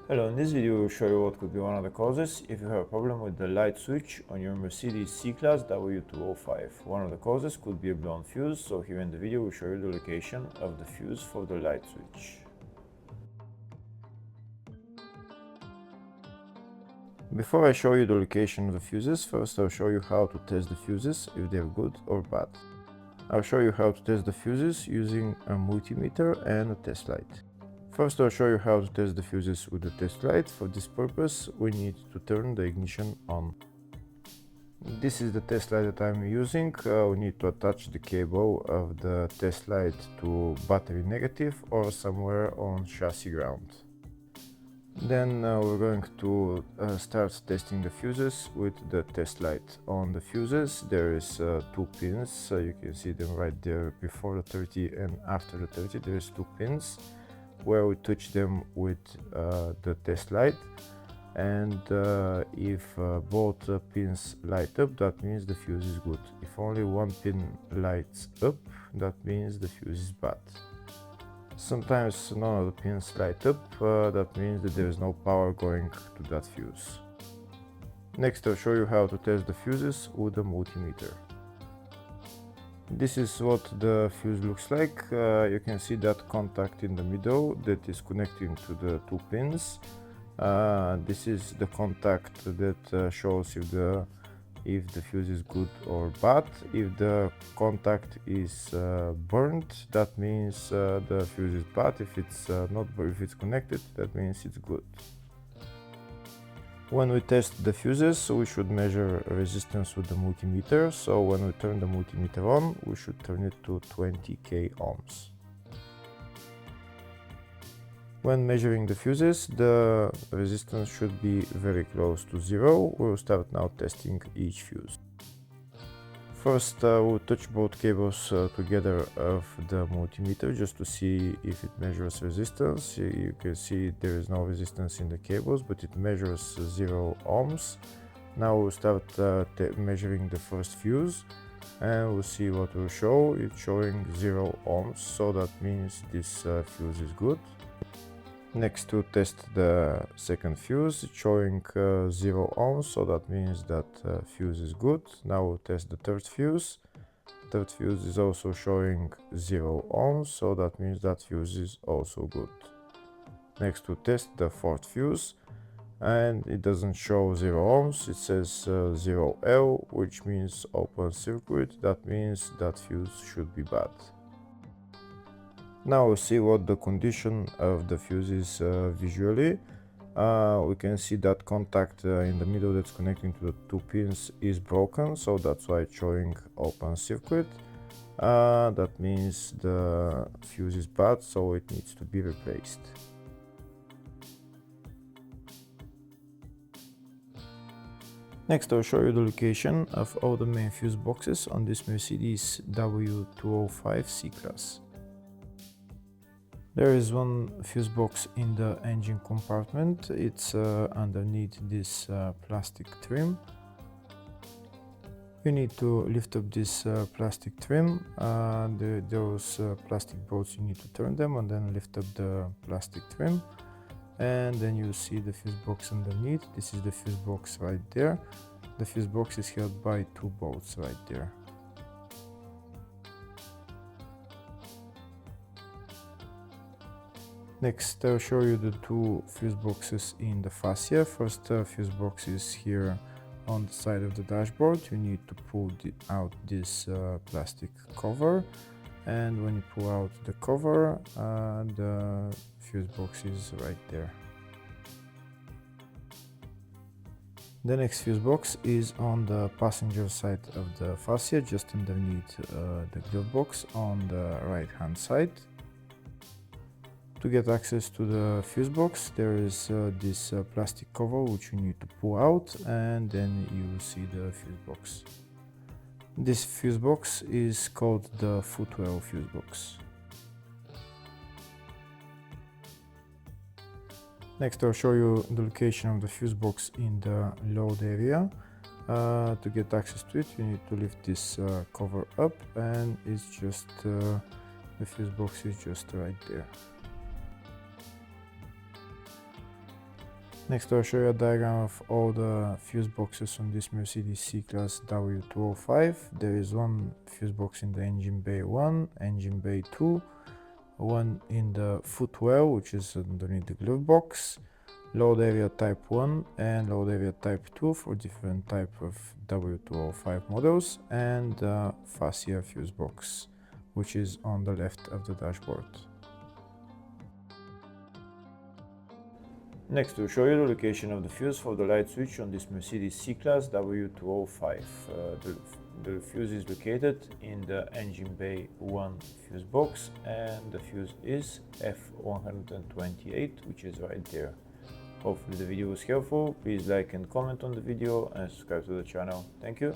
Hello, in this video we'll show you what could be one of the causes if you have a problem with the light switch on your Mercedes C-Class W205. One of the causes could be a blown fuse, so here in the video we'll show you the location of the fuse for the light switch. Before I show you the location of the fuses, first I'll show you how to test the fuses, if they're good or bad. I'll show you how to test the fuses using a multimeter and a test light. First, I'll show you how to test the fuses with the test light. For this purpose, we need to turn the ignition on. This is the test light that I'm using. We need to attach the cable of the test light to battery negative or somewhere on chassis ground. Then we're going to start testing the fuses with the test light. On the fuses there is two pins, so you can see them right there before the 30 and after the 30 there is two pins where we touch them with the test light, and if both pins light up, that means the fuse is good. If only one pin lights up, that means the fuse is bad. Sometimes none of the pins light up, that means that there is no power going to that fuse. Next, I'll show you how to test the fuses with a multimeter. This is what the fuse looks like. You can see that contact in the middle that is connecting to the two pins. This is the contact that shows if the fuse is good or bad. If the contact is burned, that means the fuse is bad. If it's if it's connected, that means it's good. When we test the fuses, we should measure resistance with the multimeter. So when we turn the multimeter on, we should turn it to 20k ohms. When measuring the fuses, the resistance should be very close to zero. We'll start now testing each fuse. First, we'll touch both cables together of the multimeter just to see if it measures resistance. You can see there is no resistance in the cables, but it measures 0 ohms. Now we'll start measuring the first fuse, and we'll see what will show. It's showing 0 ohms, so that means this fuse is good. Next, to test the second fuse, it's showing 0 ohms, so that means that fuse is good. Now we'll test the third fuse. Third fuse is also showing 0 ohms, so that means that fuse is also good. Next, to test the fourth fuse, and it doesn't show 0 ohms, it says 0L, which means open circuit. That means that fuse should be bad. Now we'll see what the condition of the fuse is visually. We can see that contact in the middle that's connecting to the two pins is broken, so that's why it's showing open circuit. That means the fuse is bad, so it needs to be replaced. Next, I'll show you the location of all the main fuse boxes on this Mercedes W205 C-Class. There is one fuse box in the engine compartment. It's underneath this plastic trim. You need to lift up this plastic trim. Those plastic bolts, you need to turn them and then lift up the plastic trim. And then you see the fuse box underneath. This is the fuse box right there. The fuse box is held by two bolts right there. Next, I'll show you the two fuse boxes in the fascia. First fuse box is here on the side of the dashboard. You need to pull out this plastic cover, and when you pull out the cover, the fuse box is right there. The next fuse box is on the passenger side of the fascia, just underneath the glove box on the right hand side. To get access to the fuse box, there is this plastic cover which you need to pull out, and then you will see the fuse box. This fuse box is called the footwell fuse box. Next, I'll show you the location of the fuse box in the load area. To get access to it, you need to lift this cover up, and it's just the fuse box is just right there. Next I'll show you a diagram of all the fuse boxes on this Mercedes C-Class W205. There is one fuse box in the engine bay 1, engine bay 2, one in the footwell, which is underneath the glove box, load area type 1 and load area type 2 for different type of W205 models, and the fascia fuse box, which is on the left of the dashboard. Next, we'll show you the location of the fuse for the light switch on this Mercedes C-Class W205. The fuse is located in the engine bay 1 fuse box, and the fuse is F128, which is right there. Hopefully the video was helpful. Please like and comment on the video and subscribe to the channel. Thank you.